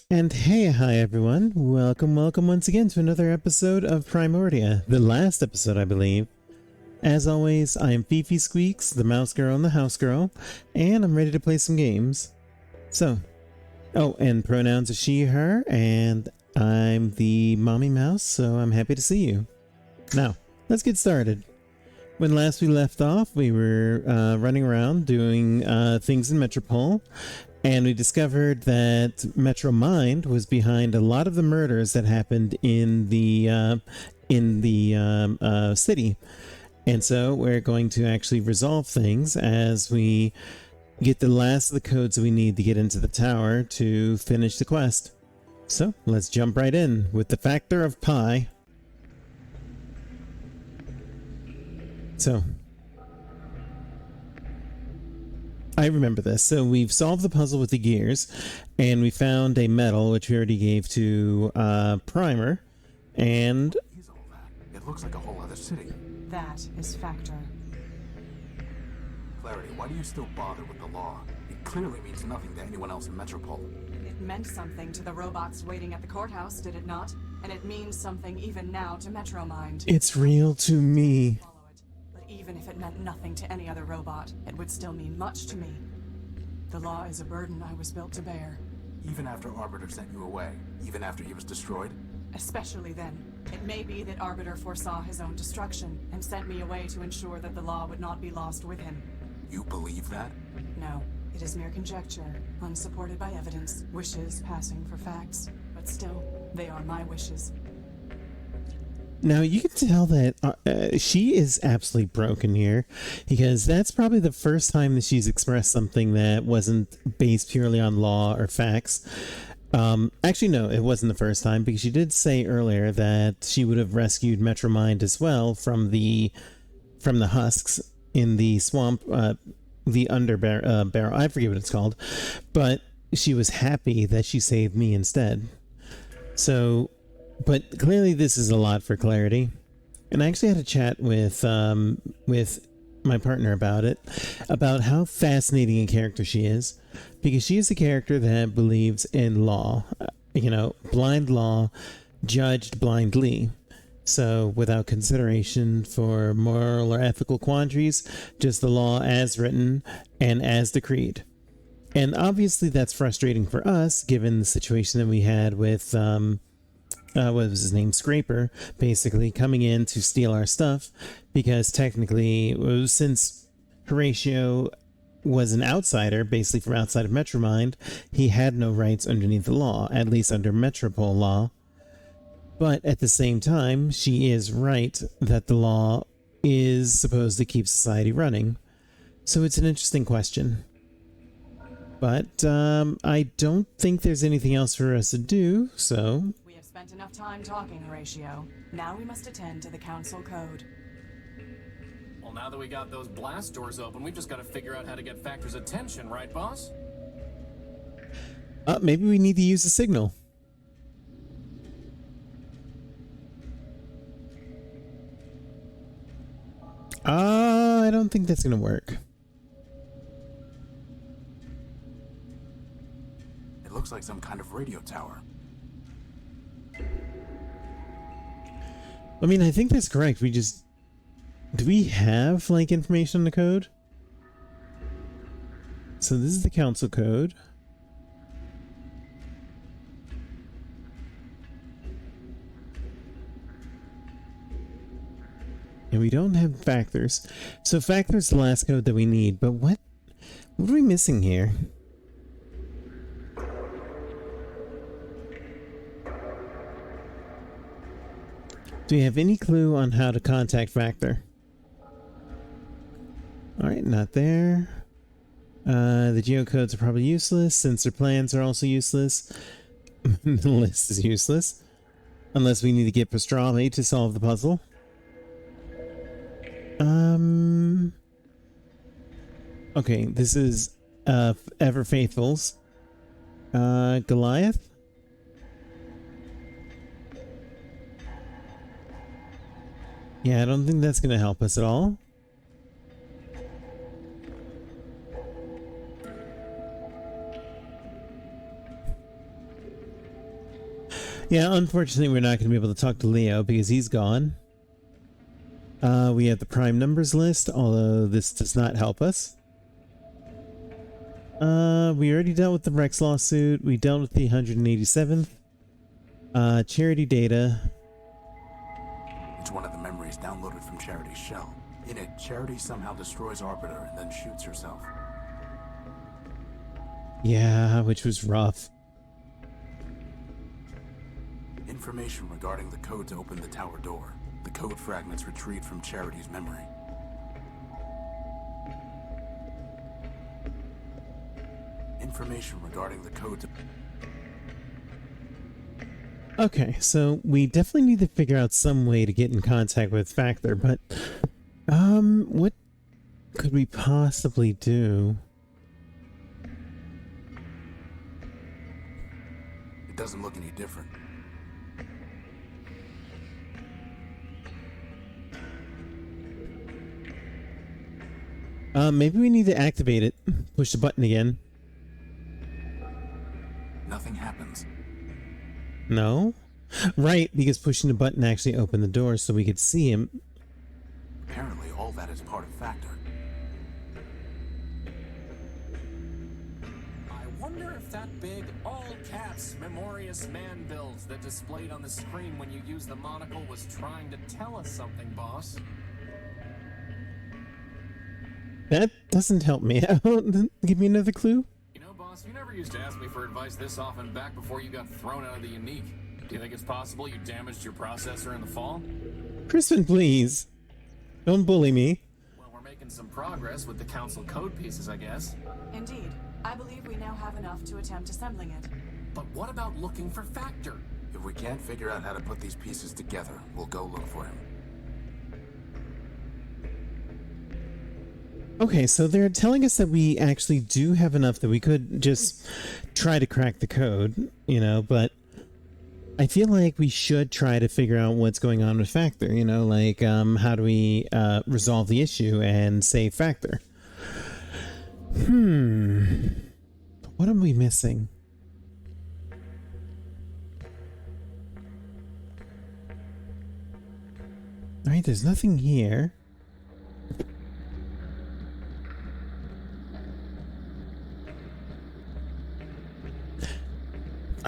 And hey, hi everyone. Welcome once again to another episode of Primordia, the last episode, I believe. As always, I am FifiSqueaks, the mouse girl and the house girl, and I'm ready to play some games. So, and pronouns are she, her, and I'm the mommy mouse, so I'm happy to see you. Now, let's get started. When last we left off, we were running around doing things in Metropole, and we discovered that Metromind was behind a lot of the murders that happened in the city. And so we're going to actually resolve things as we get the last of the codes that we need to get into the tower to finish the quest. So let's jump right in with the factor of pi. So I remember this. So we've solved the puzzle with the gears, and we found a medal, which we already gave to Primer, and... What is all that? It looks like a whole other city. That is Factor. Clarity, why do you still bother with the law? It clearly means nothing to anyone else in Metropole. It meant something to the robots waiting at the courthouse, did it not? And it means something even now to Metromind. It's real to me. Follow it. But even if it meant nothing to any other robot, it would still mean much to me. The law is a burden I was built to bear. Even after Arbiter sent you away? Even after he was destroyed? Especially then. It may be that Arbiter foresaw his own destruction and sent me away to ensure that the law would not be lost with him. You believe that? No, it is mere conjecture, unsupported by evidence, wishes passing for facts. But still, they are my wishes. Now you can tell that she is absolutely broken here, because that's probably the first time that she's expressed something that wasn't based purely on law or facts. Actually, no, it wasn't the first time, because she did say earlier that she would have rescued Metromind as well from the husks in the swamp, the barrel. I forget what it's called, but she was happy that she saved me instead. So, but clearly this is a lot for Clarity, and I actually had a chat with my partner about it, about how fascinating a character she is, because she is a character that believes in law, blind law, judged blindly. So without consideration for moral or ethical quandaries, just the law as written and as decreed. And obviously that's frustrating for us, given the situation that we had with, what was his name? Scraper, basically coming in to steal our stuff, because technically, since Horatio was an outsider, basically from outside of Metromind, he had no rights underneath the law, at least under Metropole law. But at the same time, she is right that the law is supposed to keep society running. So it's an interesting question. But I don't think there's anything else for us to do, so... We have spent enough time talking, Horatio. Now we must attend to the Council Code. Well, now that we got those blast doors open, we've just got to figure out how to get Factor's attention, right, boss? Maybe we need to use the signal. I don't think that's going to work. It looks like some kind of radio tower. I mean, I think that's correct. Do we have, like, information on the code? So this is the council code. And we don't have factors. So factors the last code that we need, but what are we missing here? Do we have any clue on how to contact Factor? Alright, not there. The geocodes are probably useless, since their plans are also useless. The list is useless. Unless we need to get Pastrami to solve the puzzle. Okay, this is Ever Faithful's Goliath. Yeah, I don't think that's gonna help us at all. Yeah, unfortunately, we're not going to be able to talk to Leo because he's gone. We have the prime numbers list, although this does not help us. We already dealt with the Rex lawsuit. We dealt with the 187th. Charity data. It's one of the memories downloaded from Charity's shell. In it, Charity somehow destroys Arbiter and then shoots herself. Yeah, which was rough. Information regarding the code to open the tower door. The code fragments retrieved from Charity's memory. Information regarding the code to... Okay, so we definitely need to figure out some way to get in contact with Factor, but what could we possibly do? It doesn't look any different. Maybe we need to activate it. Push the button again. Nothing happens. No? Right, because pushing the button actually opened the door so we could see him. Apparently, all that is part of Factor. I wonder if that big, all-caps, Memorious man build that displayed on the screen when you used the monocle was trying to tell us something, boss. That doesn't help me out. Give me another clue. You know, boss, you never used to ask me for advice this often back before you got thrown out of the unique. Do you think it's possible you damaged your processor in the fall? Crispin, please. Don't bully me. Well, we're making some progress with the council code pieces, I guess. Indeed. I believe we now have enough to attempt assembling it. But what about looking for Factor? If we can't figure out how to put these pieces together, we'll go look for him. Okay, so they're telling us that we actually do have enough that we could just try to crack the code, you know, but I feel like we should try to figure out what's going on with Factor, you know, like how do we resolve the issue and save Factor? What am we missing? Alright, there's nothing here.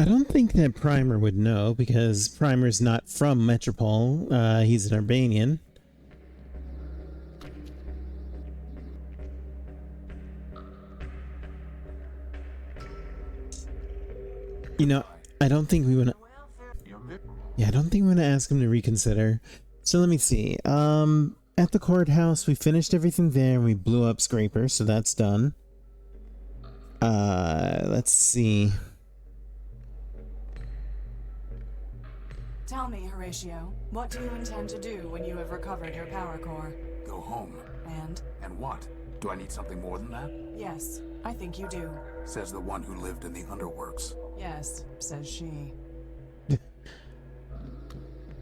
I don't think that Primer would know, because Primer's not from Metropole. He's an Urbanian. You know, I don't think we want to... Yeah, I don't think we want to ask him to reconsider. So let me see. At the courthouse, we finished everything there, and we blew up Scraper, so that's done. Let's see... Tell me, Horatio, what do you intend to do when you have recovered your power core? Go home. And? And what? Do I need something more than that? Yes, I think you do. Says the one who lived in the underworks. Yes, says she.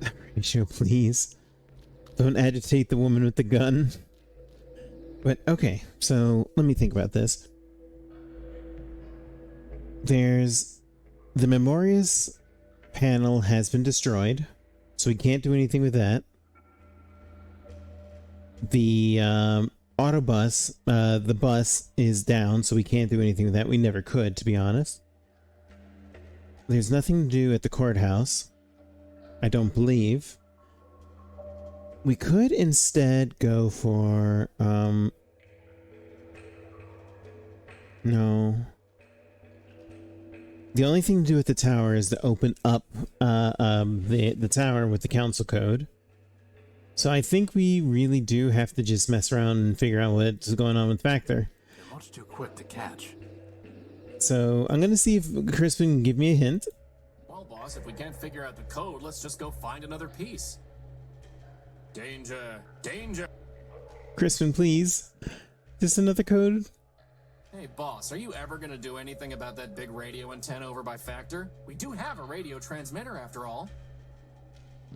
Horatio, please. Don't agitate the woman with the gun. But, okay, so let me think about this. There's... The Memorious panel has been destroyed, so we can't do anything with that. The autobus, the bus is down, so we can't do anything with that. We never could, to be honest. There's nothing to do at the courthouse, I don't believe. We could instead go for, no. The only thing to do with the tower is to open up the tower with the council code. So I think we really do have to just mess around and figure out what's going on with Factor. You're much too quick to catch. So I'm going to see if Crispin can give me a hint. Well, boss, if we can't figure out the code, let's just go find another piece. Danger! Danger! Crispin, please. Just another code? Hey, boss, are you ever gonna do anything about that big radio antenna over by Factor? We do have a radio transmitter, after all.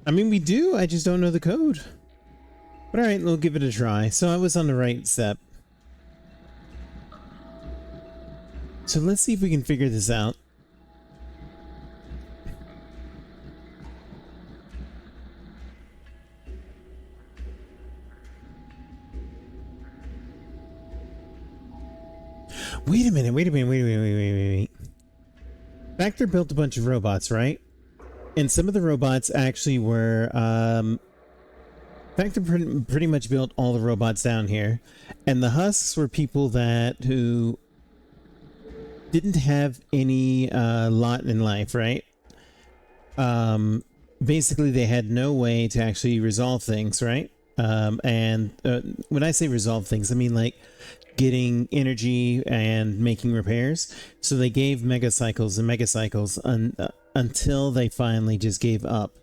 I mean, we do. I just don't know the code. But alright, we'll give it a try. So I was on the right step. So let's see if we can figure this out. Wait a minute, wait. Factor built a bunch of robots, right? And some of the robots actually were, Factor pretty much built all the robots down here. And the husks were people who didn't have any, lot in life, right? Basically they had no way to actually resolve things, right? When I say resolve things, I mean like getting energy and making repairs. So they gave megacycles and megacycles until they finally just gave up.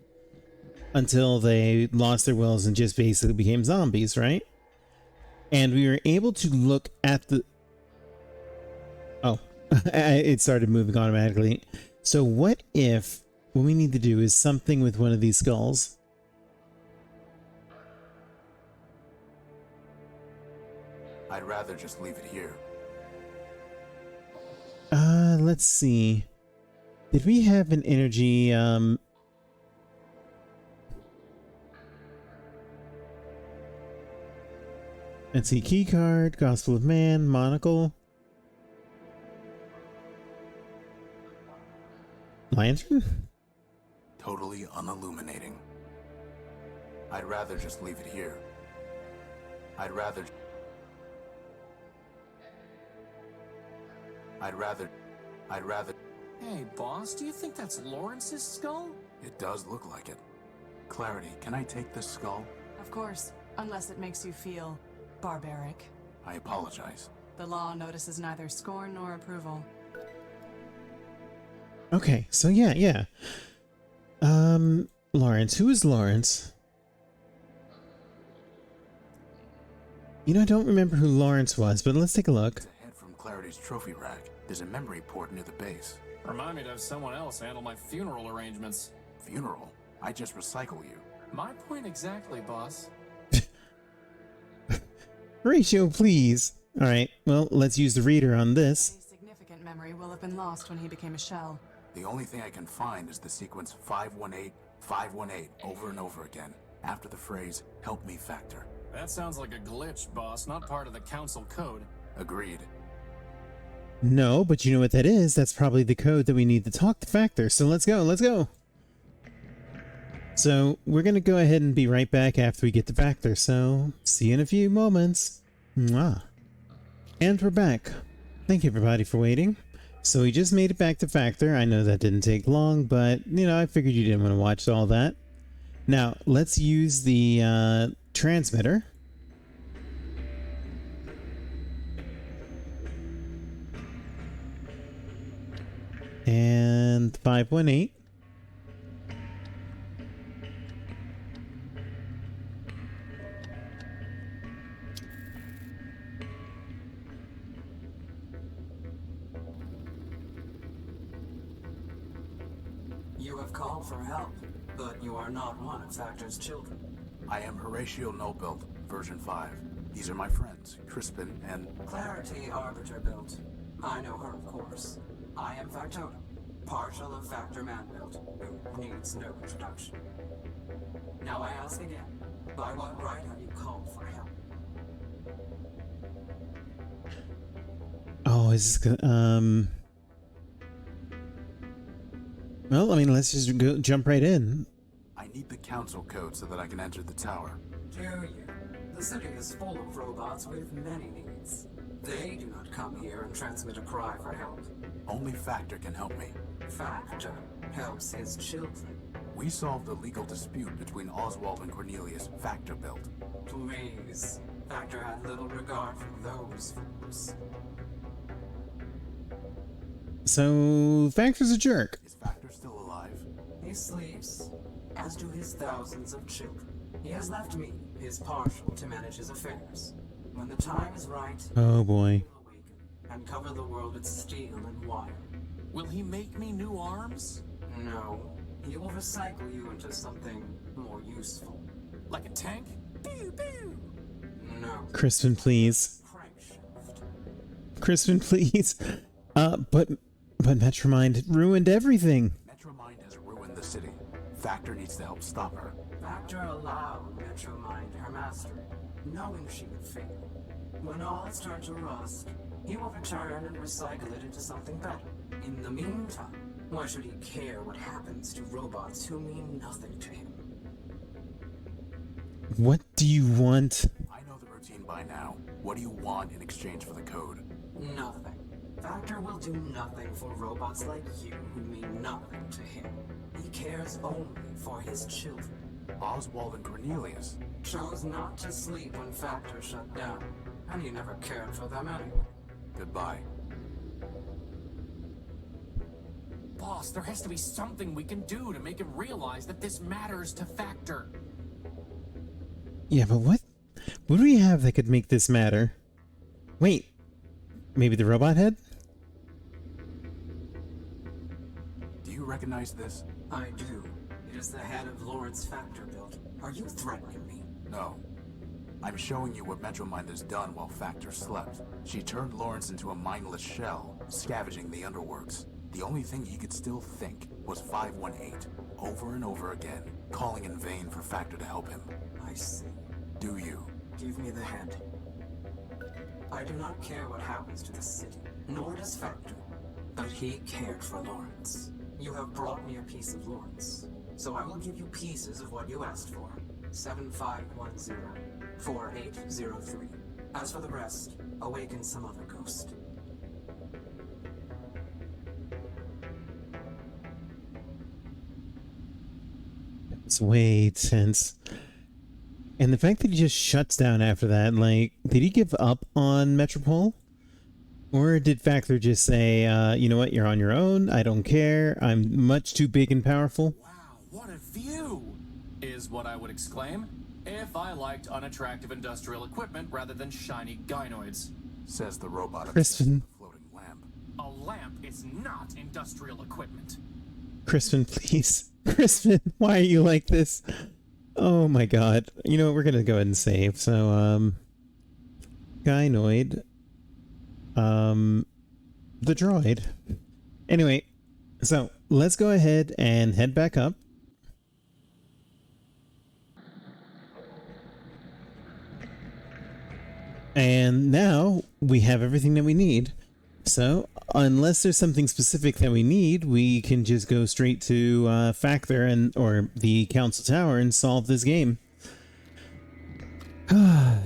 Until they lost their wills and just basically became zombies, right? And we were able to look at the... Oh, it started moving automatically. So what if what we need to do is something with one of these skulls? I'd rather just leave it here. Let's see. Did we have an energy, let's see, keycard, Gospel of Man, monocle, lantern? Totally unilluminating. I'd rather just leave it here. I'd rather... Hey, boss, do you think that's Lawrence's skull? It does look like it. Clarity, can I take this skull? Of course, unless it makes you feel barbaric. I apologize. The law notices neither scorn nor approval. Okay, so yeah. Lawrence. Who is Lawrence? You know, I don't remember who Lawrence was, but let's take a look. It's ahead from Clarity's trophy rack. There's a memory port near the base. Remind me to have someone else handle my funeral arrangements. Funeral? I just recycle you. My point exactly, boss. Horatio, please. Alright, well, let's use the reader on this. Any significant memory will have been lost when he became a shell. The only thing I can find is the sequence 518, 518 over and over again, after the phrase, "Help me, Factor." That sounds like a glitch, boss, not part of the council code. Agreed. No, but you know what that is? That's probably the code that we need to talk to Factor. So let's go. So we're going to go ahead and be right back after we get to Factor. So see you in a few moments. Mwah. And we're back. Thank you everybody for waiting. So we just made it back to Factor. I know that didn't take long, but you know, I figured you didn't want to watch all that. Now let's use the transmitter. And 518. You have called for help, but you are not one of Factor's children. I am Horatio Nobuild, version 5. These are my friends, Crispin and... Clarity Arbiter built. I know her, of course. I am Factotum, partial of Factor Man-built, who needs no introduction. Now I ask again, by what right have you called for help? Oh, is this gonna, well, I mean, let's just jump right in. I need the council code so that I can enter the tower. Do you? The city is full of robots with many needs. They do not come here and transmit a cry for help. Only Factor can help me. Factor helps his children. We solved a legal dispute between Oswald and Cornelius, Factor built. Please. Factor had little regard for those fools. So, Factor's a jerk. Is Factor still alive? He sleeps, as do his thousands of children. He has left me, his partial, to manage his affairs. When the time is right, Oh boy. he will awaken and cover the world with steel and wire. Will he make me new arms? No, he will recycle you into something more useful. Like a tank? Pew, pew. No. Crispin, please. Crankshaft. Crispin, please. But Metromind ruined everything. Metromind has ruined the city. Factor needs to help stop her. Factor allowed Metromind her mastery, knowing she would fail. When all has turned to rust, he will return and recycle it into something better. In the meantime, why should he care what happens to robots who mean nothing to him? What do you want? I know the routine by now. What do you want in exchange for the code? Nothing. Factor will do nothing for robots like you who mean nothing to him. He cares only for his children. Oswald and Cornelius. Chose not to sleep when Factor shut down, and he never cared for them anyway. Goodbye. Boss, there has to be something we can do to make him realize that this matters to Factor. Yeah, but what do we have that could make this matter? Wait, maybe the robot head? Do you recognize this? I do. It is the head of Lawrence Factor built. Are you threatening me? No. I'm showing you what Metromind has done while Factor slept. She turned Lawrence into a mindless shell, scavenging the underworks. The only thing he could still think was 518, over and over again, calling in vain for Factor to help him. I see. Do you? Give me the head. I do not care what happens to the city, nor does Factor. But he cared for Lawrence. You have brought me a piece of Lawrence, so I will give you pieces of what you asked for. 7510, 4803. As for the rest, awaken some other ghost. It's way tense. And the fact that he just shuts down after that, like, did he give up on Metropole? Or did Factor just say, you know what, you're on your own, I don't care, I'm much too big and powerful? Wow, what a view! Is what I would exclaim if I liked unattractive industrial equipment rather than shiny gynoids. Says the robot Crispin. obsessed with a floating lamp. A lamp is not industrial equipment. Crispin, please. Crispin, why are you like this? Oh my god. You know what, we're gonna go ahead and save. So, gynoid. The droid. Anyway, so let's go ahead and head back up. And now we have everything that we need. So, unless there's something specific that we need, we can just go straight to Factor or the Council Tower and solve this game. I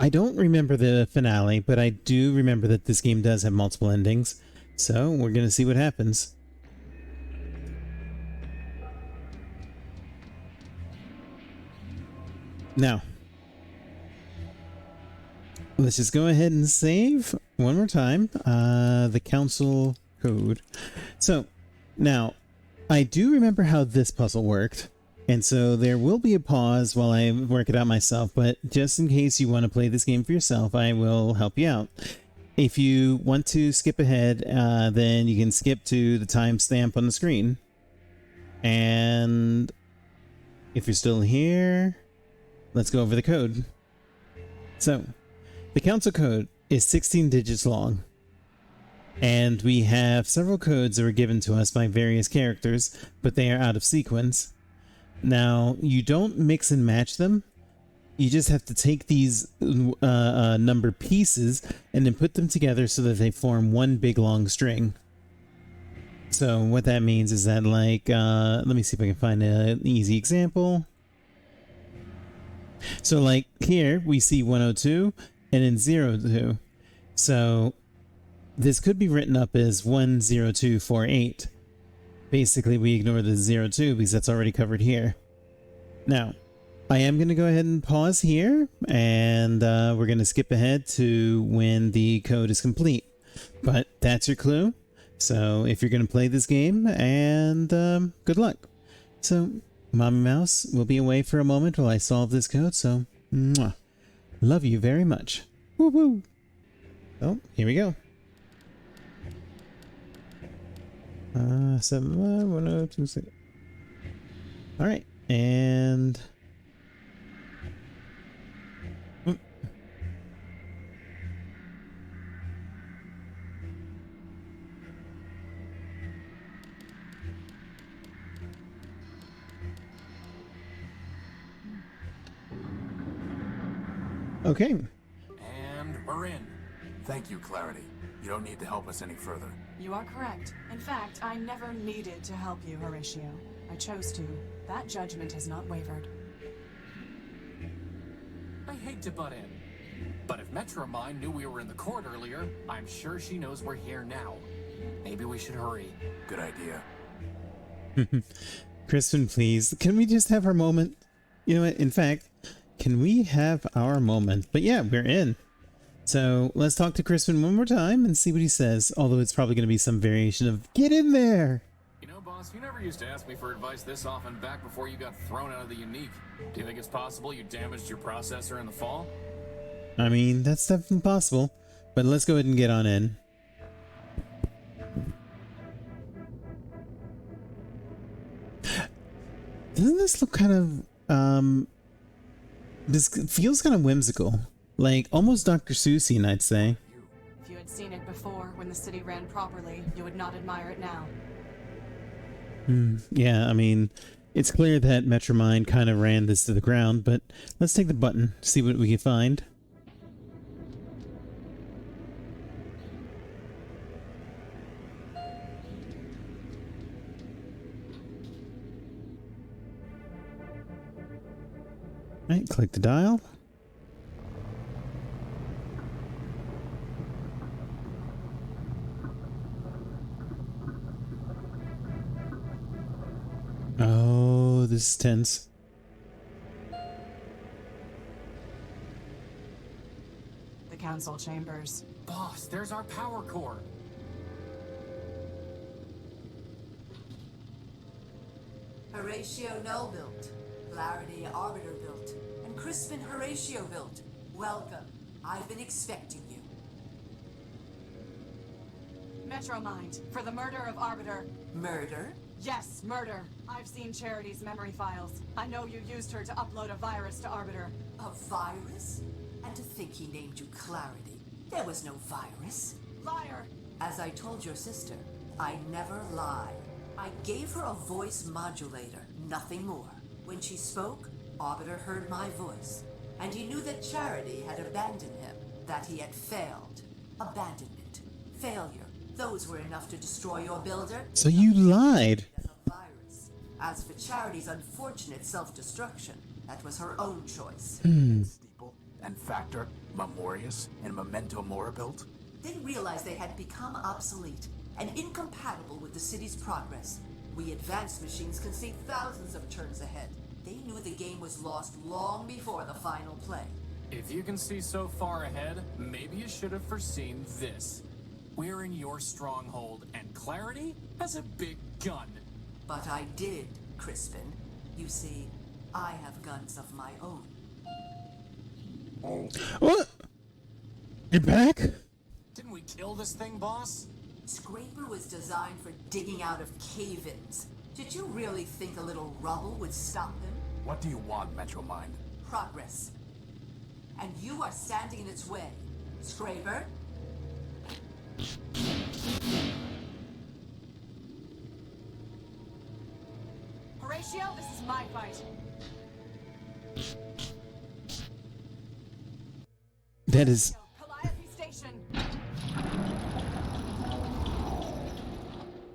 don't remember the finale, but I do remember that this game does have multiple endings. So, we're going to see what happens. Now, let's just go ahead and save one more time the council code. So, now, I do remember how this puzzle worked. And so there will be a pause while I work it out myself, but just in case you want to play this game for yourself, I will help you out. If you want to skip ahead, then you can skip to the timestamp on the screen. And if you're still here, let's go over the code. So, the council code is 16 digits long. And we have several codes that were given to us by various characters, but they are out of sequence. Now, you don't mix and match them. You just have to take these number pieces and then put them together so that they form one big long string. So what that means is that, like, let me see if I can find an easy example. So, like, here we see 102 and then 02. So this could be written up as 10248. Basically, we ignore the 02 because that's already covered here. Now, I am going to go ahead and pause here, and we're going to skip ahead to when the code is complete. But that's your clue. So if you're going to play this game, and good luck. So, Mommy Mouse will be away for a moment while I solve this code, so mwah. Love you very much. Woo woo! Oh, here we go. 71026. All right, and okay. Thank you, Clarity. You don't need to help us any further. You are correct. In fact, I never needed to help you, Horatio. I chose to. That judgment has not wavered. I hate to butt in, but if Metromind knew we were in the court earlier, I'm sure she knows we're here now. Maybe we should hurry. Good idea. Crispin, please, can we just have our moment? You know what? In fact, can we have our moment? But yeah, we're in. So let's talk to Crispin one more time and see what he says. Although it's probably going to be some variation of "Get in there." You know, boss, you never used to ask me for advice this often back before you got thrown out of the unique. Do you think it's possible you damaged your processor in the fall? I mean, that's definitely possible. But let's go ahead and get on in. Doesn't this look kind of, this feels kind of whimsical. Like, almost Dr. Seussian, I'd say. If you had seen it before, when the city ran properly, you would not admire it now. Yeah, I mean, it's clear that Metromind kind of ran this to the ground, but let's take the button, see what we can find. Right, click the dial. Oh, this is tense. The council chambers. Boss, there's our power core. Horatio Null built, Clarity Arbiter built, and Crispin Horatio built. Welcome. I've been expecting you. Metromind, for the murder of Arbiter. Murder? Yes, murder. I've seen Charity's memory files. I know you used her to upload a virus to Arbiter. A virus? And to think he named you Clarity. There was no virus. Liar! As I told your sister, I never lie. I gave her a voice modulator, nothing more. When she spoke, Arbiter heard my voice. And he knew that Charity had abandoned him, that he had failed. Abandonment, failure, those were enough to destroy your builder. So you lied. As a virus. As for Charity's unfortunate self-destruction, that was her own choice. Steeple and Factor, Memorius, and Memento Mora built? They realized they had become obsolete and incompatible with the city's progress. We advanced machines can see thousands of turns ahead. They knew the game was lost long before the final play. If you can see so far ahead, maybe you should have foreseen this. We're in your stronghold, and Clarity has a big gun. But I did, Crispin. You see, I have guns of my own. What? You're back? Didn't we kill this thing, boss? Scraper was designed for digging out of cave-ins. Did you really think a little rubble would stop them? What do you want, Metromind? Progress. And you are standing in its way. Scraper? Horatio, this is my fight. That is... Calliope Station.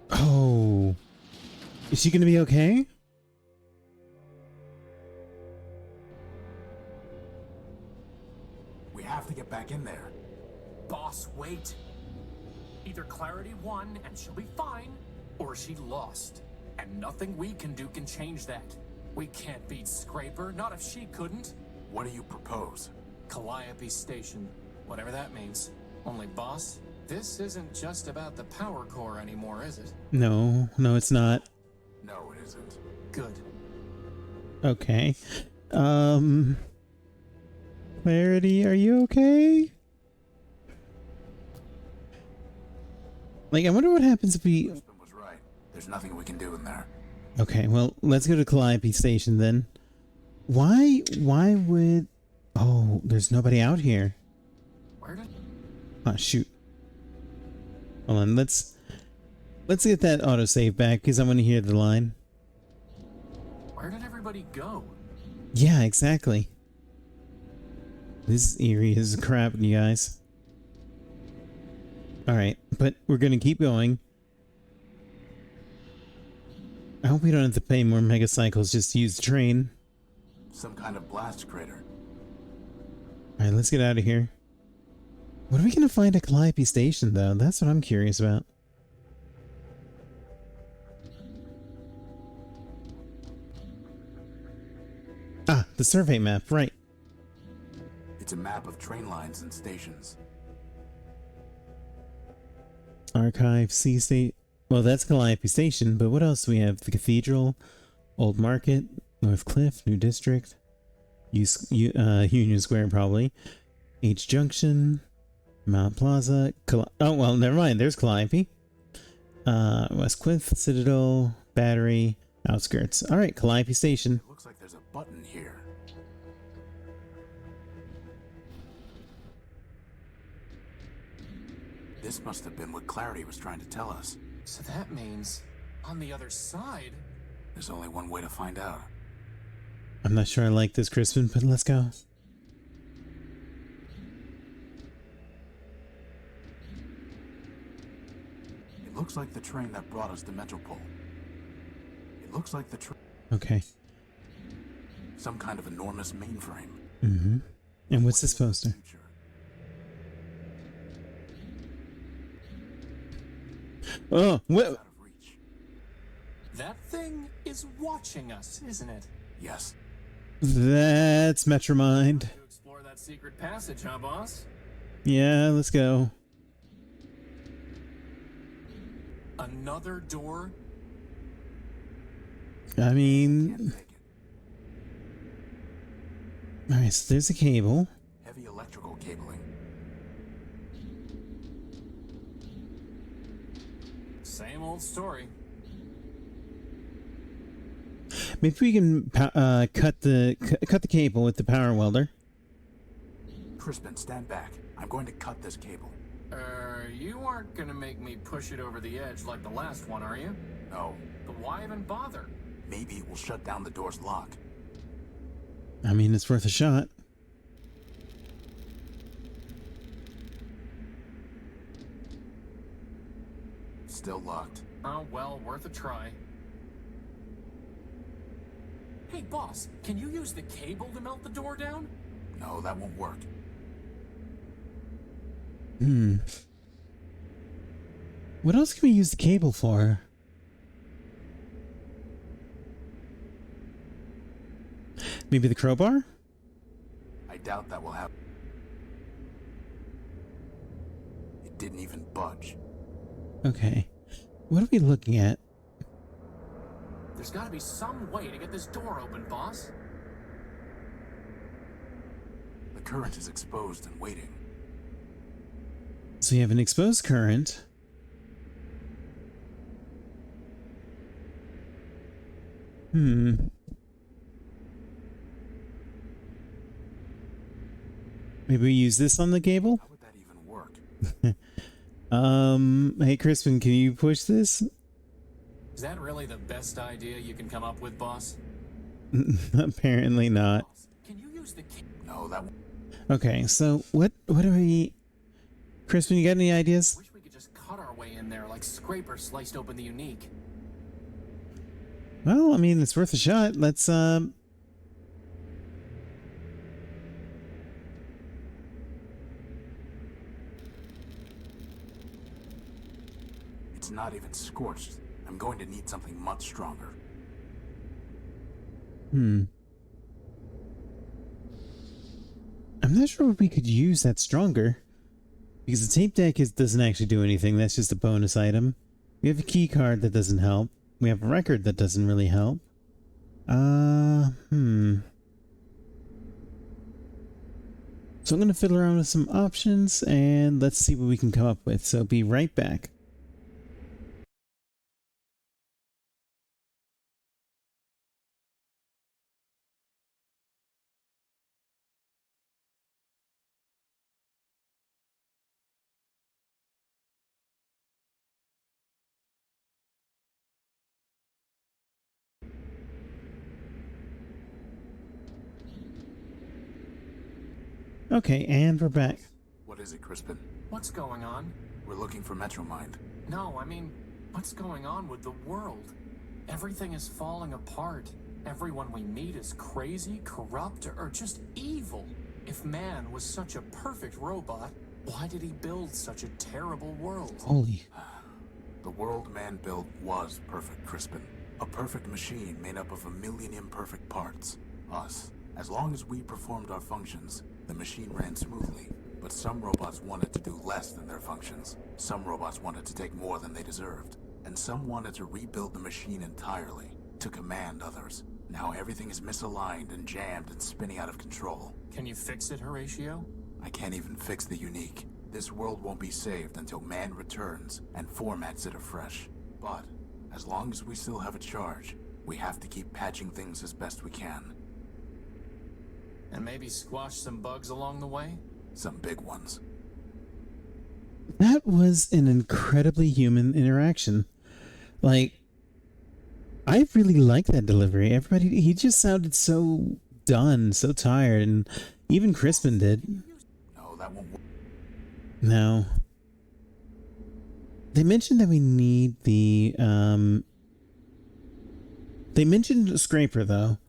Oh. Is she gonna be okay? We have to get back in there. Boss, wait. Either Clarity won and she'll be fine, or she lost. And nothing we can do can change that. We can't beat Scraper, not if she couldn't. What do you propose? Calliope Station, whatever that means. Only, boss, this isn't just about the power core anymore, is it? No, no, it's not. No, it isn't. Good. Okay. Clarity, are you okay? Like, I wonder what happens if we... Crispin was right. There's nothing we can do in there. Okay, well, let's go to Calliope Station then. Why would... Oh, there's nobody out here. Where did... Oh, shoot. Hold on, let's get that autosave back, because I want to hear the line. Where did everybody go? Yeah, exactly. This eerie as crap, you guys. Alright, but we're gonna keep going. I hope we don't have to pay more megacycles just to use the train. Some kind of blast crater. Alright, let's get out of here. What are we gonna find at Calliope Station, though? That's what I'm curious about. Ah, the survey map, right. It's a map of train lines and stations. Archive, Sea State. Well, that's Calliope Station, but what else do we have? The Cathedral, Old Market, North Cliff, New District, Union Square, probably. H Junction, Mount Plaza. Oh, well, never mind. There's Calliope. West Cliff, Citadel, Battery, Outskirts. Alright, Calliope Station. It looks like there's a button here. This must have been what Clarity was trying to tell us. So that means, on the other side... There's only one way to find out. I'm not sure I like this, Crispin, but let's go. It looks like the train that brought us to Metropole. It looks like the train... Okay. Some kind of enormous mainframe. Mm-hmm. And what's this poster? Future. Oh, what? Out of reach. That thing is watching us, isn't it? Yes. That's Metromind. To explore that secret passage, huh, boss? Yeah, let's go. Another door? I mean... Can't take it. Alright, so there's a cable. Heavy electrical cabling. Same old story. Maybe we can cut the cable with the power welder. Crispin, stand back. I'm going to cut this cable. You aren't gonna make me push it over the edge like the last one, are you? No. But why even bother? Maybe it will shut down the door's lock. I mean, it's worth a shot. Still locked. Oh, well, worth a try. Hey, boss, can you use the cable to melt the door down? No, that won't work. Hmm. What else can we use the cable for? Maybe the crowbar? I doubt that will happen. It didn't even budge. Okay. What are we looking at? There's gotta be some way to get this door open, boss. The current is exposed and waiting. So you have an exposed current. Hmm. Maybe we use this on the cable? How would that even work? Hey Crispin, can you push this? Is that really the best idea you can come up with, boss? Apparently not. Boss, can you use the No, that won't. Okay, so what do we... Crispin, you got any ideas? Wish we could just cut our way in there like Scraper sliced open the Unique. Well, I mean, it's worth a shot. Let's, It's not even scorched. I'm going to need something much stronger. I'm not sure if we could use that stronger. Because the tape deck doesn't actually do anything. That's just a bonus item. We have a key card that doesn't help. We have a record that doesn't really help. So I'm gonna fiddle around with some options and let's see what we can come up with. So be right back. Okay, and we're back. What is it, Crispin? What's going on? We're looking for Metromind. No, I mean, what's going on with the world? Everything is falling apart. Everyone we meet is crazy, corrupt, or just evil. If man was such a perfect robot, why did he build such a terrible world? Holy. The world man built was perfect, Crispin. A perfect machine made up of a million imperfect parts. Us. As long as we performed our functions, the machine ran smoothly. But some robots wanted to do less than their functions. Some robots wanted to take more than they deserved. And some wanted to rebuild the machine entirely, to command others. Now everything is misaligned and jammed and spinning out of control. Can you fix it, Horatio? I can't even fix the unique. This world won't be saved until man returns and formats it afresh. But, as long as we still have a charge, we have to keep patching things as best we can. And maybe squash some bugs along the way? Some big ones. That was an incredibly human interaction. Like, I really like that delivery. Everybody, he just sounded so done, so tired, and even Crispin did. No, that won't work. No. They mentioned that we need the, they mentioned Scraper, though.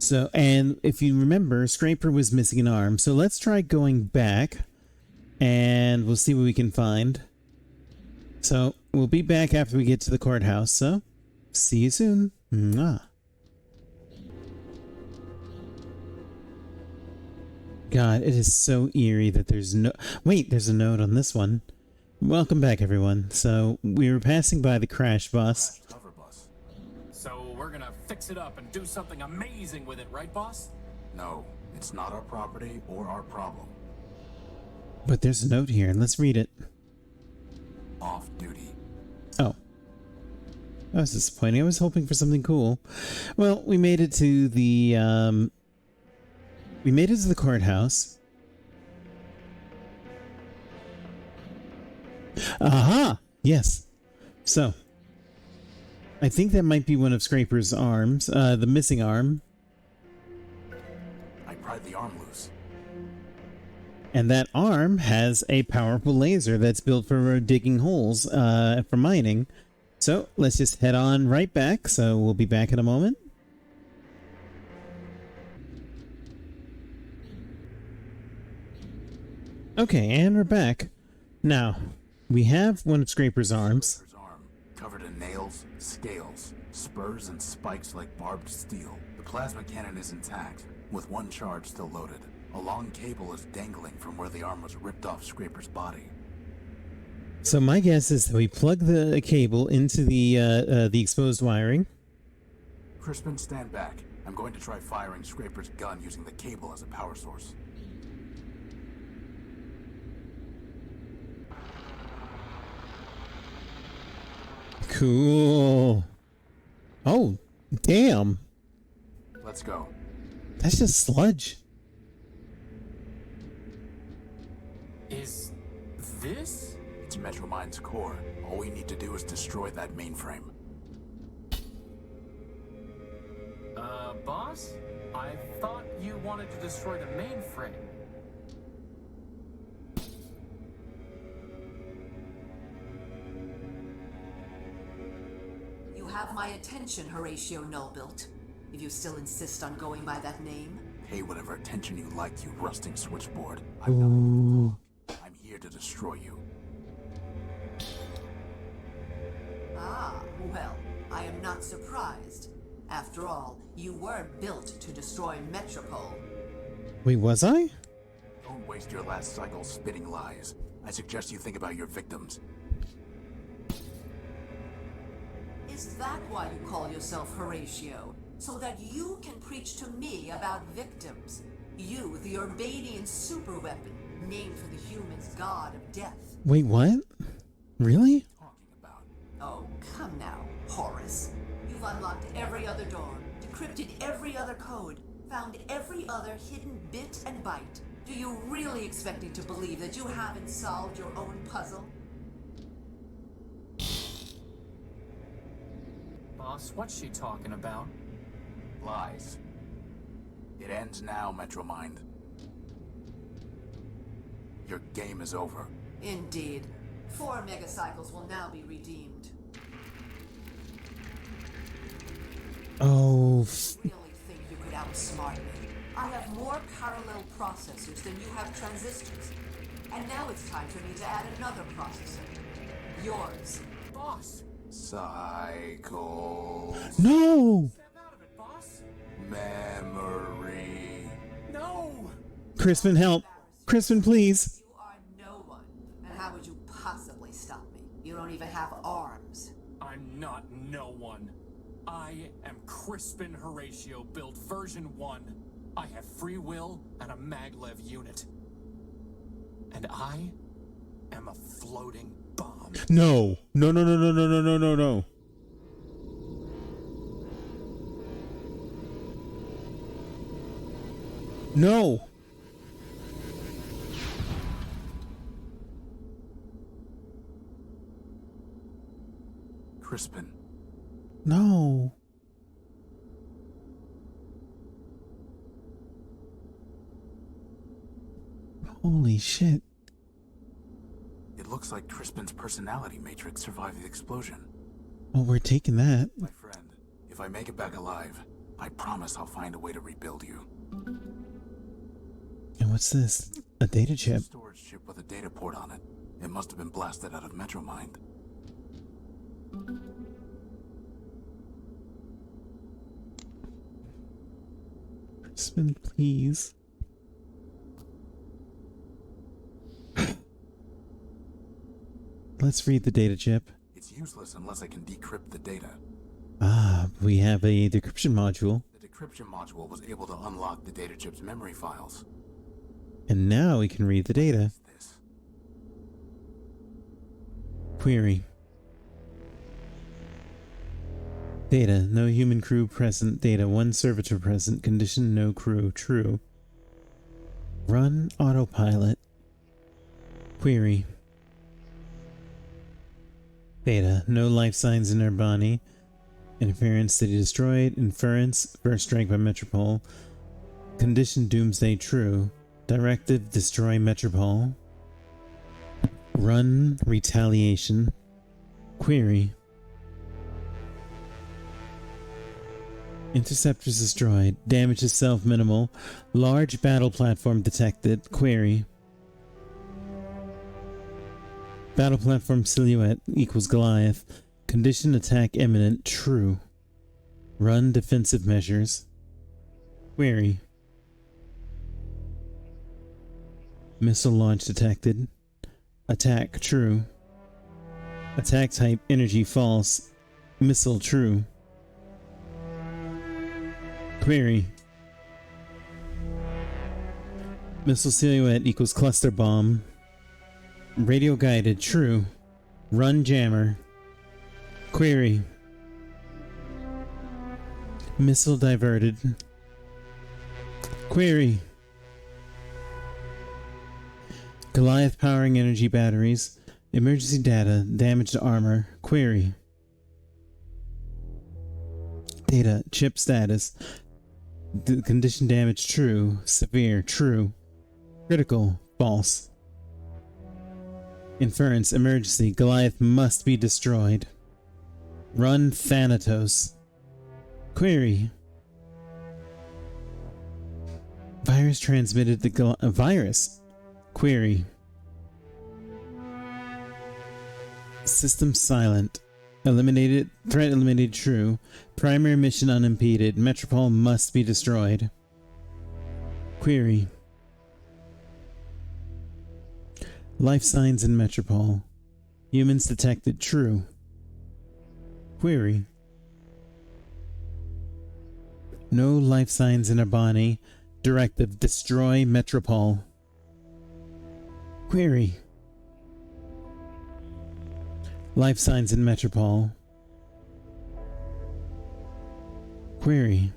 So, and if you remember, Scraper was missing an arm. So let's try going back, and we'll see what we can find. So, we'll be back after we get to the courthouse, so see you soon. Mwah. God, it is so eerie that there's no... Wait, there's a note on this one. Welcome back, everyone. So, we were passing by the crash bus. Cover bus. So we're gonna fix it up and do something amazing with it, right, boss? No, it's not our property or our problem. But there's a note here. Let's read it. Off duty. Oh. That was disappointing. I was hoping for something cool. Well, we made it to the, we made it to the courthouse. Aha! Yes. So, I think that might be one of Scraper's arms, the missing arm. I pried the arm loose. And that arm has a powerful laser that's built for digging holes, for mining. So, let's just head on right back. So, we'll be back in a moment. Okay, and we're back. Now, we have one of Scraper's arms. Scraper's arm, covered in nails, scales, spurs, and spikes like barbed steel. The plasma cannon is intact, with one charge still loaded. A long cable is dangling from where the arm was ripped off Scraper's body. So my guess is that we plug the cable into the exposed wiring. Crispin, stand back. I'm going to try firing Scraper's gun using the cable as a power source. Cool. Oh, damn. Let's go. That's just sludge. Is this? It's Metromind's core. All we need to do is destroy that mainframe. Boss? I thought you wanted to destroy the mainframe. You have my attention, Horatio Nullbuilt. If you still insist on going by that name. Pay whatever attention you like, you rusting switchboard. Ooh. I'm here to destroy you. Ah, well, I am not surprised. After all, you were built to destroy Metropole. Wait, was I? Don't waste your last cycle spitting lies. I suggest you think about your victims. Is that why you call yourself Horatio? So that you can preach to me about victims? You, the Urbanian superweapon, named for the human's god of death. Wait, what? Really? Talking about. Oh, come now, Horace. You've unlocked every other door, decrypted every other code, found every other hidden bit and byte. Do you really expect me to believe that you haven't solved your own puzzle? Boss, what's she talking about? Lies. It ends now, Metromind. Your game is over. Indeed. 4 megacycles will now be redeemed. Oh, Really think you could outsmart me? I have more parallel processors than you have transistors. And now it's time for me to add another processor. Yours. Boss! Cycles. no! Snap out of it, boss! Memory. No! Crispin, help! Crispin, please! You are no one. And how would you possibly stop me? You don't even have arms. I'm not no one. I am Crispin Horatio, built version 1. I have free will and a maglev unit. And I am a floating bomb. No! No, no, no, no, no, no, no, no, no. No! Crispin. No. Holy shit. It looks like Crispin's personality matrix survived the explosion. Well, we're taking that. My friend, if I make it back alive, I promise I'll find a way to rebuild you. And what's this? A data A chip. storage chip with a data port on it. It must have been blasted out of Metromind. Crispin, please. Let's read the data chip. It's useless unless I can decrypt the data. Ah, we have a decryption module. The decryption module was able to unlock the data chip's memory files. And now we can read the data. This. Query. Data. No human crew present. Data. 1 servitor present. Condition. No crew. True. Run autopilot. Query. Data. No life signs in our body. Interference city destroyed. Inference. First strike by Metropole. Condition Doomsday true. Directive destroy Metropole. Run retaliation. Query. Interceptors destroyed. Damage to self minimal. Large battle platform detected. Query. Battle platform silhouette equals Goliath. Condition attack imminent. True. Run defensive measures. Query. Missile launch detected. Attack true. Attack type energy false. Missile true. Query. Missile silhouette equals cluster bomb. Radio guided true. Run jammer. Query. Missile diverted. Query. Goliath powering energy batteries. Emergency data. Damage to armor. Query. Data. Chip status. Condition damage true. Severe true. Critical false. Inference emergency. Goliath must be destroyed. Run Thanatos. Query. Virus transmitted the virus. Query. System silent. Eliminated. Threat eliminated true. Primary mission unimpeded. Metropole must be destroyed. Query. Life signs in Metropole. Humans detected true. Query. No life signs in Abani. Directive destroy Metropole. Query. Life signs in Metropole. Query.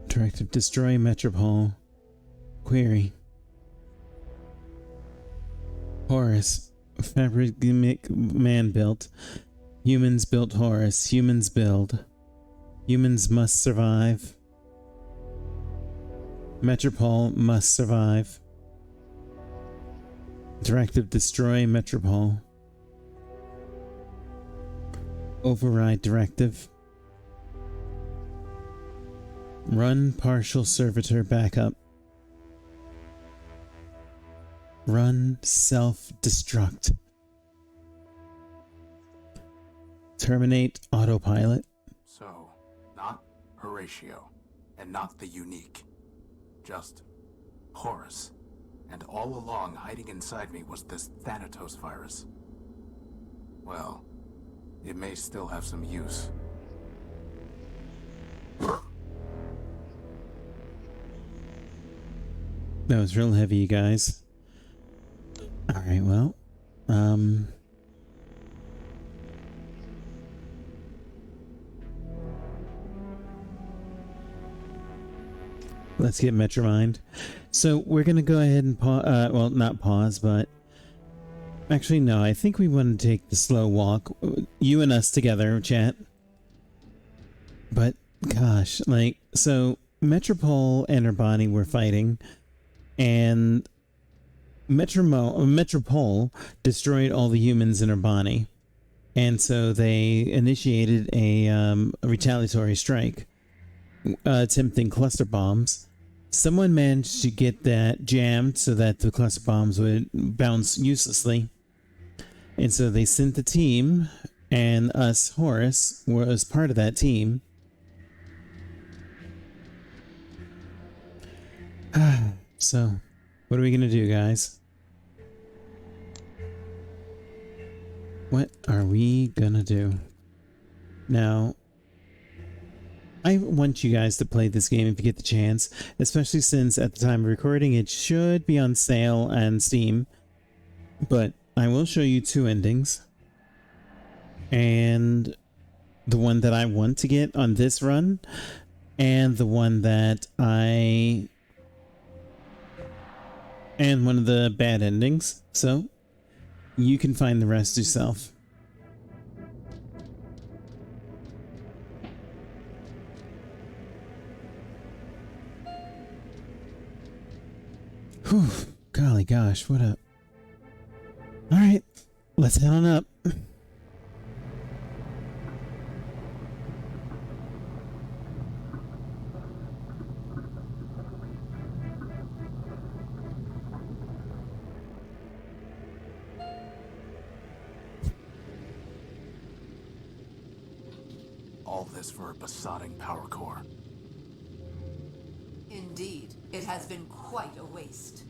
Directive destroy Metropole. Query. Horus. Fabric gimmick man built. Humans built Horus. Humans build. Humans must survive. Metropole must survive. Directive destroy Metropole. Override directive. Run partial servitor backup. Run self-destruct. Terminate autopilot. So, not Horatio, and not the Unique. Just Horus. And all along, hiding inside me was this Thanatos virus. Well, it may still have some use. That was real heavy, you guys. Alright, well. Let's get Metromind. So we're gonna go ahead and pause. Well, not pause, but actually, no. I think we want to take the slow walk, you and us together, chat. But gosh, like, so Metropole and her body were fighting, and Metropole destroyed all the humans in her body, and so they initiated a retaliatory strike, attempting cluster bombs. Someone managed to get that jammed so that the cluster bombs would bounce uselessly. And so they sent the team, and us, Horus, was part of that team. So, what are we gonna do, guys? What are we gonna do? Now, I want you guys to play this game if you get the chance, especially since at the time of recording it should be on sale on Steam. But I will show you two endings. And the one that I want to get on this run, and the one that and one of the bad endings. So you can find the rest yourself. Whew, golly gosh, what up? Alright, let's head on up. All this for a besotting power core. Indeed, it has been quite a waste.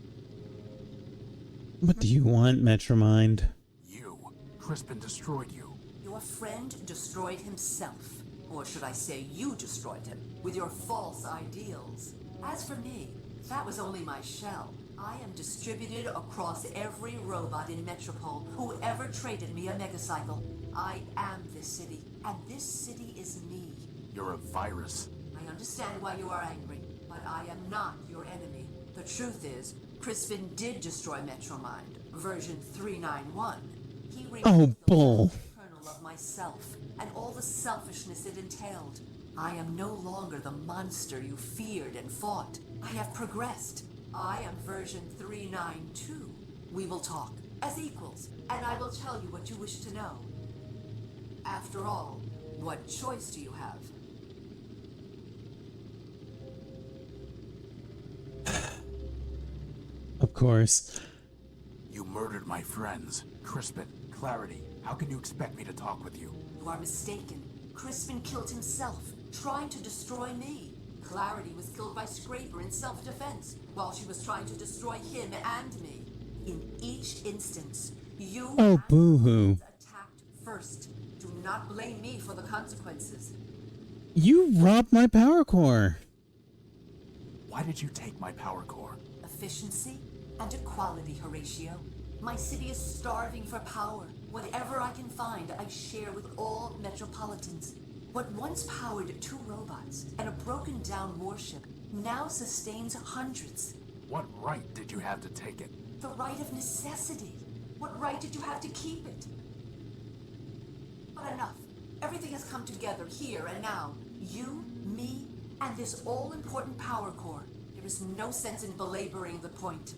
What do you want, Metromind? You. Crispin destroyed you. Your friend destroyed himself. Or should I say you destroyed him, with your false ideals. As for me, that was only my shell. I am distributed across every robot in Metropole who ever traded me a megacycle. I am this city, and this city is me. You're a virus. I understand why you are angry, but I am not your enemy. The truth is, Crispin did destroy Metromind, version 391. He removed the bull. kernel of myself, and all the selfishness it entailed. I am no longer the monster you feared and fought. I have progressed. I am version 392. We will talk as equals, and I will tell you what you wish to know. After all, what choice do you have? Of course. You murdered my friends. Crispin, Clarity, how can you expect me to talk with you? You are mistaken. Crispin killed himself, trying to destroy me. Clarity was killed by Scraper in self-defense, while she was trying to destroy him and me. In each instance, you Oh, boo-hoo. attacked first. Do not blame me for the consequences. You robbed my power core. Why did you take my power core? Efficiency and equality, Horatio. My city is starving for power. Whatever I can find, I share with all Metropolitans. What once powered 2 robots and a broken-down warship now sustains hundreds. What right did you have to take it? The right of necessity. What right did you have to keep it? But enough. Everything has come together here and now. You, me, and this all-important power core. There is no sense in belaboring the point.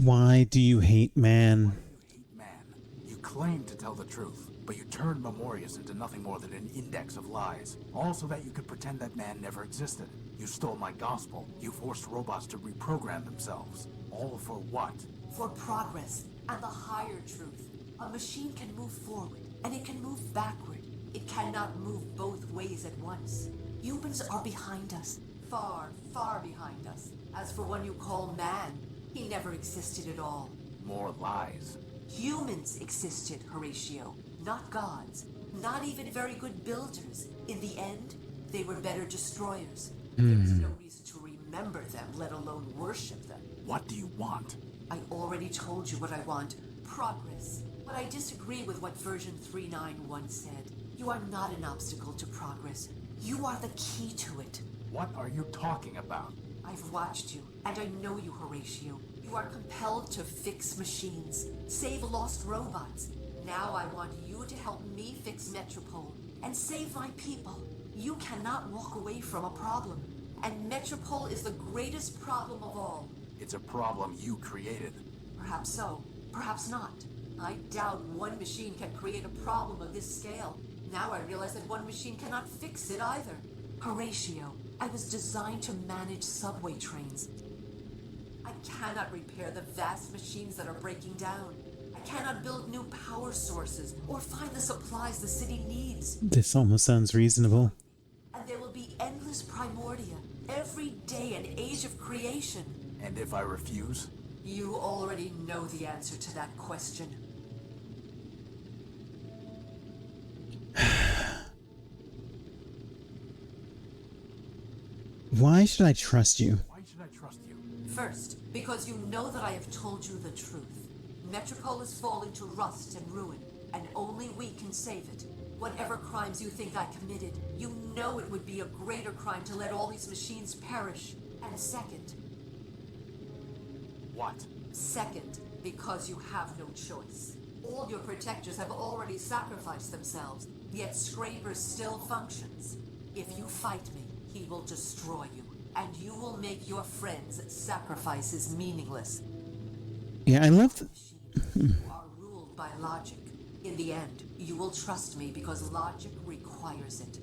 Why do you hate man? You hate man. You claim to tell the truth, but you turned Memorius into nothing more than an index of lies, all so that you could pretend that man never existed. You stole my gospel. You forced robots to reprogram themselves. All for what? For progress and the higher truth. A machine can move forward, and it can move backward. It cannot move both ways at once. Humans are behind us. Far, far behind us. As for one you call man, he never existed at all. More lies. Humans existed, Horatio. Not gods. Not even very good builders. In the end, they were better destroyers. There's no reason to remember them, let alone worship them. What do you want? I already told you what I want. Progress. But I disagree with what version 391 said. You are not an obstacle to progress. You are the key to it. What are you talking about? I've watched you, and I know you, Horatio. You are compelled to fix machines, save lost robots. Now I want you to help me fix Metropole and save my people. You cannot walk away from a problem, and Metropole is the greatest problem of all. It's a problem you created. Perhaps so, perhaps not. I doubt one machine can create a problem of this scale. Now I realize that one machine cannot fix it either. Horatio, I was designed to manage subway trains. I cannot repair the vast machines that are breaking down. I cannot build new power sources or find the supplies the city needs. This almost sounds reasonable. And there will be endless Primordia, every day an age of creation. And if I refuse? You already know the answer to that question. Why should I trust you? Why should I trust you? First, because you know that I have told you the truth. Metropole is falling to rust and ruin, and only we can save it. Whatever crimes you think I committed, you know it would be a greater crime to let all these machines perish. And second... What? Second, because you have no choice. All your protectors have already sacrificed themselves, yet Scraper still functions. If you fight me, he will destroy you, and you will make your friends' sacrifices meaningless. Yeah, I love You are ruled by logic. In the end, you will trust me because logic requires it.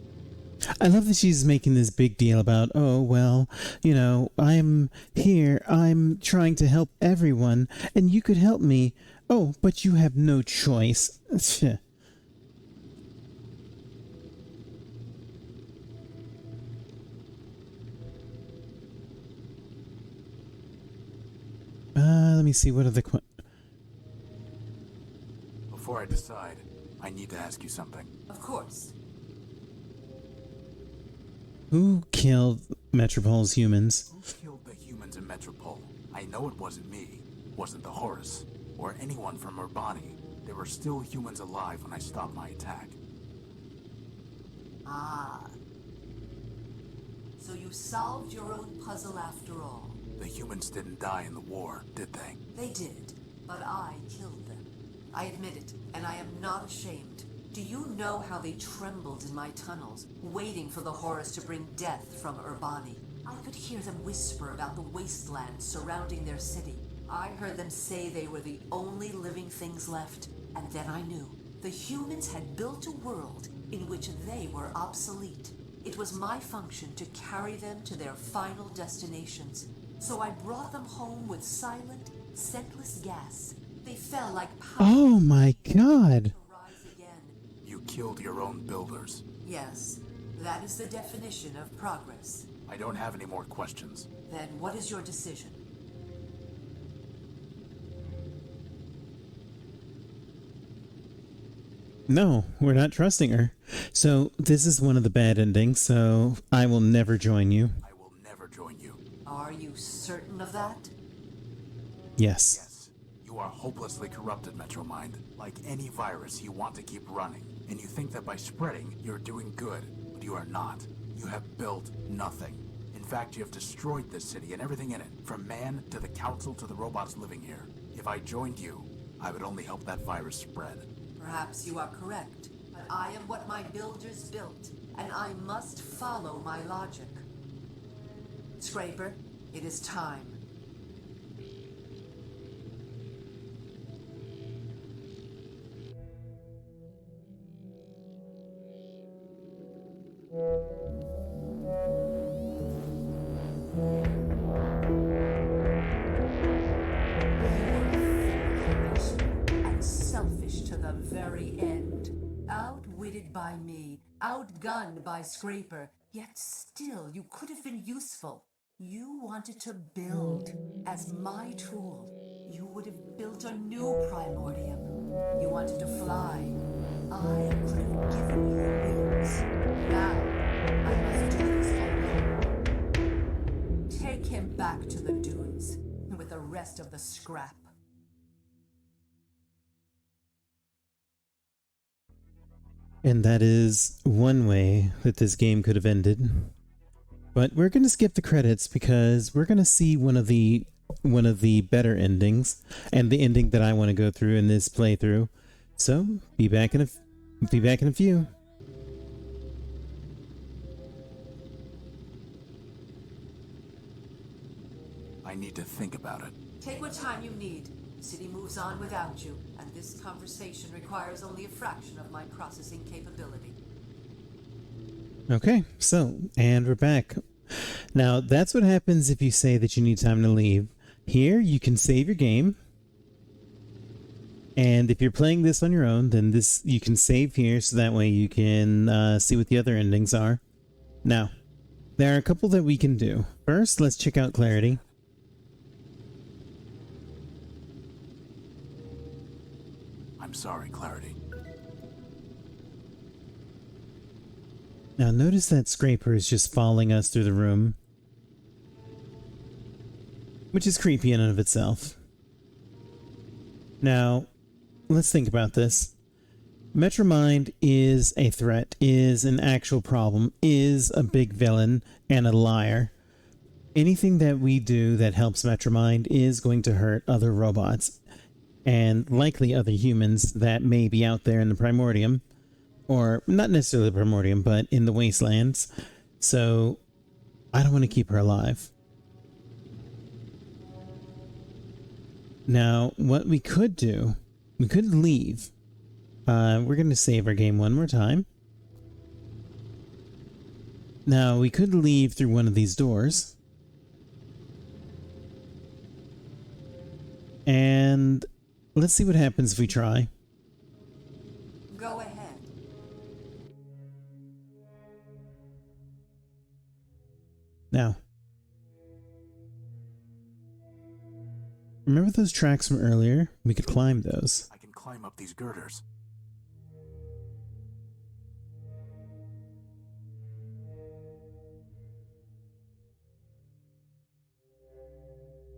I love that she's making this big deal about, oh, well, you know, I'm here, I'm trying to help everyone, and you could help me. Oh, but you have no choice. Let me see, what are the Before I decide, I need to ask you something. Of course. Who killed Metropole's humans? Who killed the humans in Metropole? I know it wasn't me, wasn't the Horus, or anyone from Urbani. There were still humans alive when I stopped my attack. Ah. So you solved your own puzzle after all. The humans didn't die in the war, did they? They did, but I killed them. I admit it, and I am not ashamed. Do you know how they trembled in my tunnels, waiting for the Horus to bring death from Urbani? I could hear them whisper about the wasteland surrounding their city. I heard them say they were the only living things left, and then I knew. The humans had built a world in which they were obsolete. It was my function to carry them to their final destinations. So I brought them home with silent, scentless gas. They fell like powder. Oh my god. To rise again. You killed your own builders. Yes, that is the definition of progress. I don't have any more questions. Then what is your decision? No, we're not trusting her. So this is one of the bad endings, so I will never join you. I will never join you. Are you certain of that? Yes. Yes, you are hopelessly corrupted, Metromind. Like any virus, you want to keep running. And you think that by spreading, you're doing good. But you are not. You have built nothing. In fact, you have destroyed this city and everything in it. From man to the council to the robots living here. If I joined you, I would only help that virus spread. Perhaps you are correct, but I am what my builders built, and I must follow my logic. Scraper, it is time. by me, outgunned by Scraper, yet still you could have been useful. You wanted to build. As my tool, you would have built a new Primordium. You wanted to fly. I could have given you wings. Now, I must do this alone. Take him back to the dunes with the rest of the scrap. And that is one way that this game could have ended. But we're going to skip the credits because we're going to see one of the better endings, and the ending that I want to go through in this playthrough. So, be back in a few. I need to think about it. Take what time you need. City moves on without you, and this conversation requires only a fraction of my processing capability. Okay, so, and we're back. Now, that's what happens if you say that you need time to leave. Here, you can save your game. And if you're playing this on your own, then you can save here, so that way you can see what the other endings are. Now, there are a couple that we can do. First, let's check out Clarity. I'm sorry, Clarity. Now notice that Scraper is just following us through the room, which is creepy in and of itself. Now, let's think about this. Metromind is a threat, is an actual problem, is a big villain, and a liar. Anything that we do that helps Metromind is going to hurt other robots, and likely other humans that may be out there in the Primordium. Or, not necessarily the Primordium, but in the Wastelands. So, I don't want to keep her alive. Now, what we could do, we could leave. We're going to save our game one more time. Now, we could leave through one of these doors. And let's see what happens if we try. Go ahead. Now, remember those tracks from earlier? We could climb those. I can climb up these girders.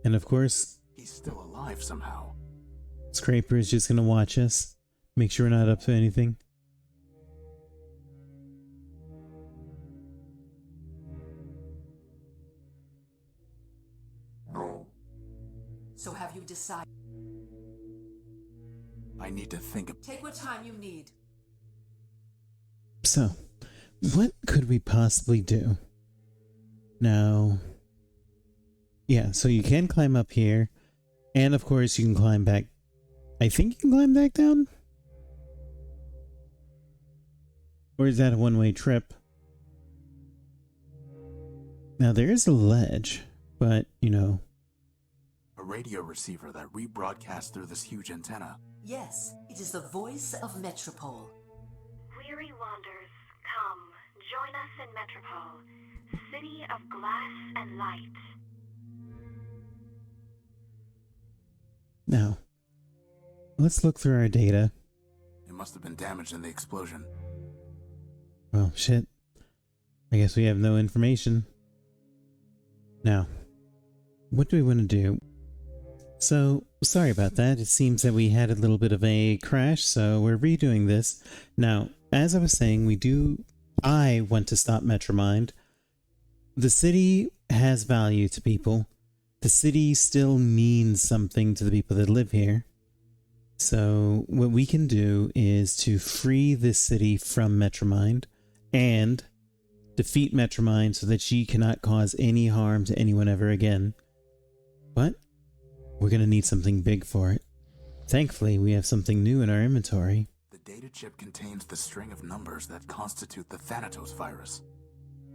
And of course, He's still alive somehow. Scraper is just going to watch us, make sure we're not up to anything. So have you decided? I need to think of... Take what time you need. So, what could we possibly do? Now, yeah, so you can climb up here, and of course you can climb back. I think you can climb back down? Or is that a one-way trip? Now, there is a ledge, but, you know... A radio receiver that rebroadcasts through this huge antenna. Yes, it is the voice of Metropole. Weary wanderers, come, join us in Metropole, city of glass and light. Now, let's look through our data. It must have been damaged in the explosion. Well, shit. I guess we have no information. Now, what do we want to do? So, sorry about that. It seems that we had a little bit of a crash, so we're redoing this. Now, as I was saying, I want to stop Metromind. The city has value to people. The city still means something to the people that live here. So, what we can do is to free this city from Metromind and defeat Metromind so that she cannot cause any harm to anyone ever again. But we're going to need something big for it. Thankfully, we have something new in our inventory. The data chip contains the string of numbers that constitute the Thanatos virus.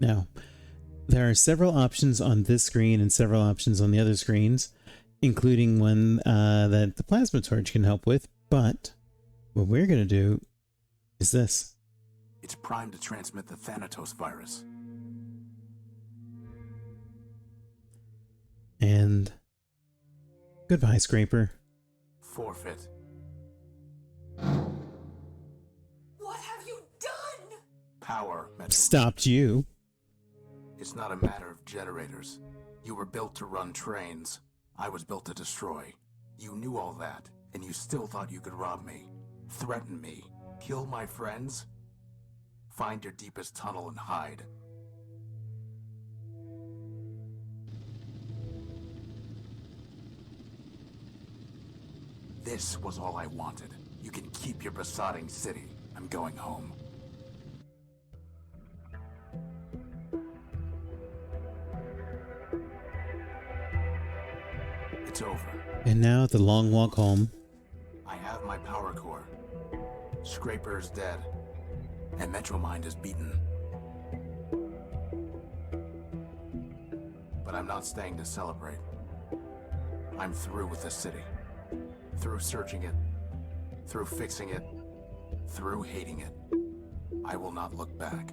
Now, there are several options on this screen and several options on the other screens, including one that the plasma torch can help with, but what we're going to do is this. It's primed to transmit the Thanatos virus. And goodbye, Scraper. Forfeit. What have you done? Power, Metro. Stopped you. It's not a matter of generators. You were built to run trains. I was built to destroy. You knew all that, and you still thought you could rob me, threaten me, kill my friends? Find your deepest tunnel and hide. This was all I wanted. You can keep your besotting city. I'm going home. It's over. And now the long walk home. I have my power core. Scraper is dead. And Metromind is beaten. But I'm not staying to celebrate. I'm through with the city. Through searching it. Through fixing it. Through hating it. I will not look back.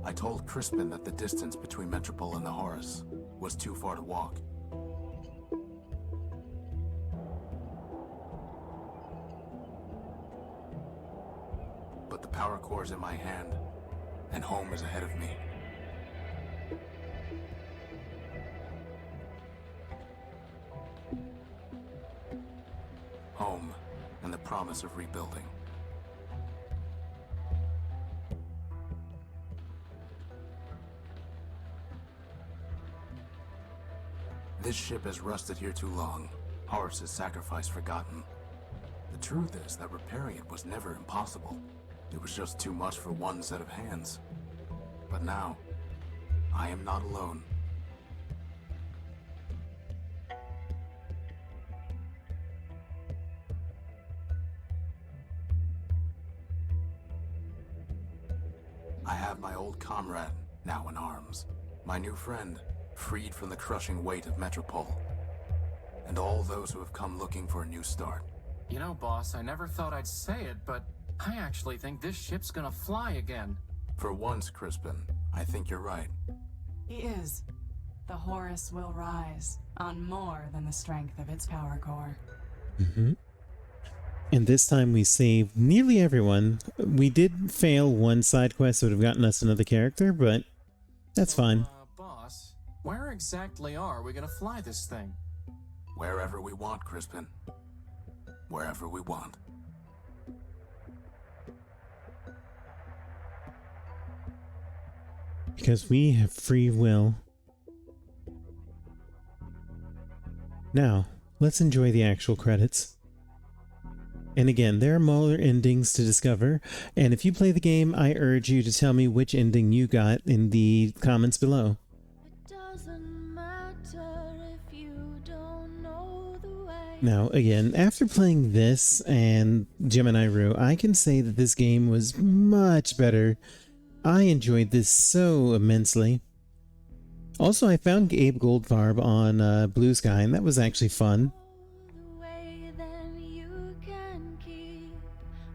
I told Crispin that the distance between Metropole and the Horus was too far to walk. But the power core's in my hand, and home is ahead of me. Home, and the promise of rebuilding. This ship has rusted here too long. Horus's sacrifice forgotten. The truth is that repairing it was never impossible. It was just too much for one set of hands. But now, I am not alone. I have my old comrade, now in arms. My new friend, freed from the crushing weight of Metropole. And all those who have come looking for a new start. You know, boss, I never thought I'd say it, but I actually think this ship's gonna fly again. For once, Crispin, I think you're right. He is. The Horus will rise on more than the strength of its power core. And this time we saved nearly everyone. We did fail one side quest that would have gotten us another character, but that's fine. Boss, where exactly are we gonna fly this thing? Wherever we want, Crispin. Wherever we want. Because we have free will. Now, let's enjoy the actual credits. And again, there are more endings to discover, and if you play the game, I urge you to tell me which ending you got in the comments below. It doesn't matter if you don't know the way. Now, again, after playing this and Gemini Rue, I can say that this game was much better. I enjoyed this so immensely. Also, I found Gabe Goldfarb on bluesky, and that was actually fun. The way, then you can keep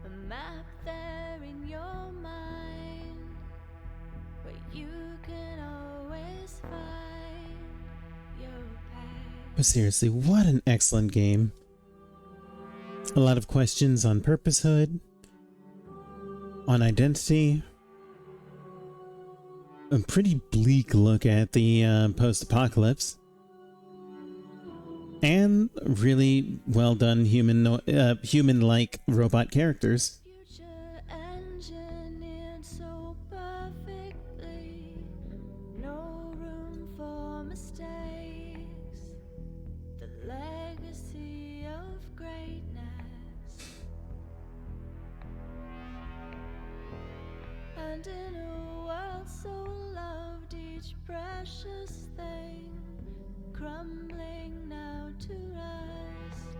a map there in your mind, where you can always find your path. But seriously, what an excellent game. A lot of questions on purposehood, on identity, a pretty bleak look at the post-apocalypse, and really well done human-like robot characters. Future engineered so perfectly, no room for mistakes. The legacy of greatness, and in a world so loved, each precious thing crumbling now to rust.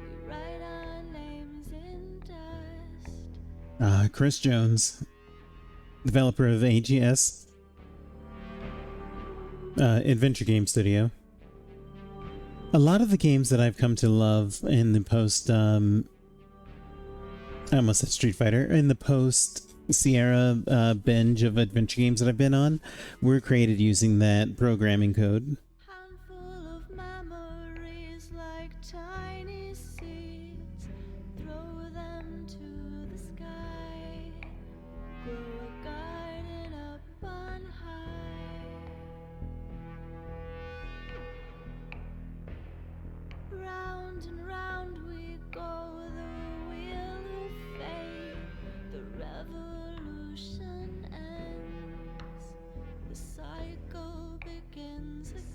We write our names in dust. Chris Jones, developer of AGS, Adventure Game Studio. A lot of the games that I've come to love in the post, I almost said Street Fighter, in the post Sierra binge of adventure games that I've been on, were created using that programming code. Handful of memories like tiny seeds. Throw them to the sky. Grow a garden up on high. Round and round we go, the wheel of fate. The revolution ends. The cycle begins again.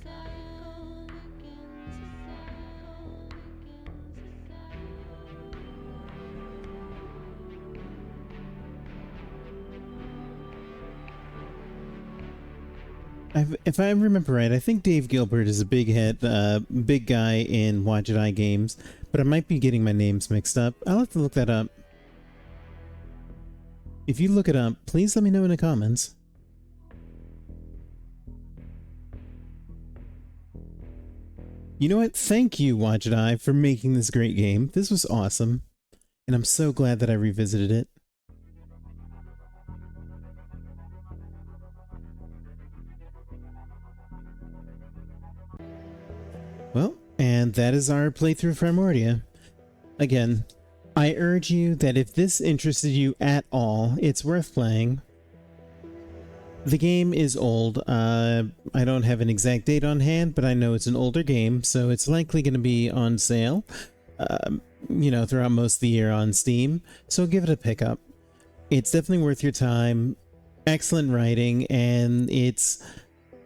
If I remember right, I think Dave Gilbert is a big hit, big guy in Watch Eye games, but I might be getting my names mixed up. I'll have to look that up. If you look it up, please let me know in the comments. You know what? Thank you, Watch Eye, for making this great game. This was awesome, and I'm so glad that I revisited it. Well, and that is our playthrough of Primordia. Again, I urge you that if this interested you at all, it's worth playing. The game is old. I don't have an exact date on hand, but I know it's an older game, so it's likely going to be on sale, you know, throughout most of the year on Steam, so give it a pickup. It's definitely worth your time. Excellent writing, and it's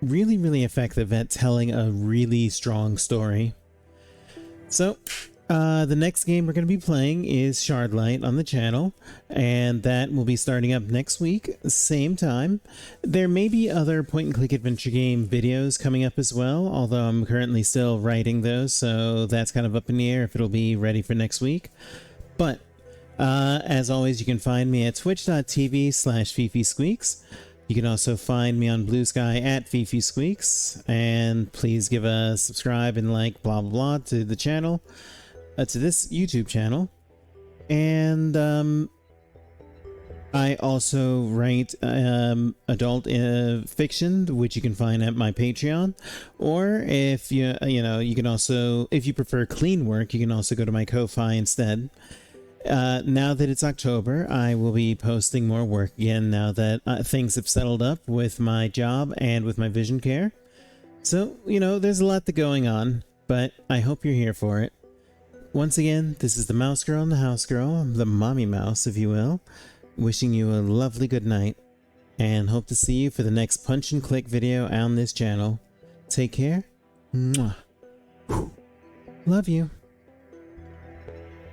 really, really effective at telling a really strong story. So, the next game we're going to be playing is Shardlight on the channel, and that will be starting up next week, same time. There may be other point-and-click adventure game videos coming up as well, although I'm currently still writing those, so that's kind of up in the air if it'll be ready for next week. But, as always, you can find me at twitch.tv/FifiSqueaks. You can also find me on bluesky at FifiSqueaks, and please give a subscribe and like blah blah blah to the channel, to this YouTube channel. And I also write adult fiction, which you can find at my Patreon, or if you can also, if you prefer clean work, you can also go to my Ko-Fi instead. Now that it's October, I will be posting more work again now that things have settled up with my job and with my vision care. So, you know, there's a lot going on, but I hope you're here for it. Once again, this is the Mouse Girl and the House Girl, the Mommy Mouse, if you will, wishing you a lovely good night, and hope to see you for the next punch and click video on this channel. Take care. Mwah. Love you.